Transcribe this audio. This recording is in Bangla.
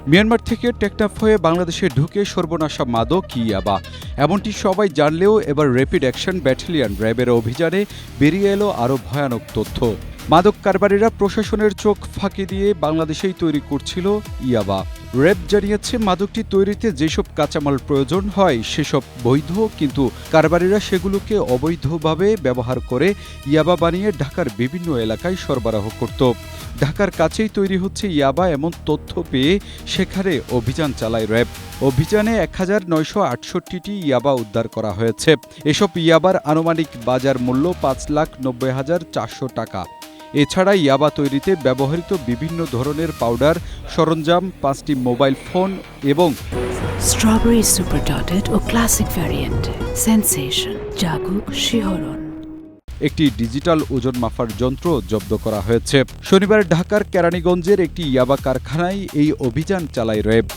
মিয়ানমার থেকে টেকনাফ হয়ে বাংলাদেশে ঢুকে সর্বনাশা মাদক ইয়াবা, এমনটি সবাই জানলেও এবার র্যাপিড অ্যাকশন ব্যাটালিয়ন র্যাবের অভিযানে বেরিয়ে এলো আরও ভয়ানক তথ্য। মাদক কারবারিরা প্রশাসনের চোখ ফাঁকি দিয়ে বাংলাদেশেই তৈরি করছিল ইয়াবা। র্যাব জানিয়েছে মাদকটি তৈরিতে যেসব কাঁচামাল প্রয়োজন হয় সেসব বৈধ, কিন্তু কারবারিরা সেগুলোকে অবৈধভাবে ব্যবহার করে ইয়াবা বানিয়ে ঢাকার বিভিন্ন এলাকায় সরবরাহ করত। ঢাকার কাছেই তৈরি হচ্ছে ইয়াবা এমন তথ্য পেয়ে সেখানে অভিযান চালায় র্যাব। অভিযানে 1968টি ইয়াবা উদ্ধার করা হয়েছে। এসব ইয়াবার আনুমানিক বাজার মূল্য 5,90,400 টাকা। এছাড়া ইয়াবা তৈরিতে ব্যবহৃত বিভিন্ন ধরনের পাউডার, সরঞ্জাম, 5টি মোবাইল ফোন এবং স্ট্রবেরি সুপার ডটেড ও ক্লাসিক ভ্যারিয়েন্ট সেন্সেশন জাগুক শিহরণ একটি ডিজিটাল ওজন মাপার যন্ত্র জব্দ করা হয়েছে। শনিবার ঢাকার কেরানীগঞ্জের একটি ইয়াবা কারখানায় এই অভিযান চালায় র্যাব।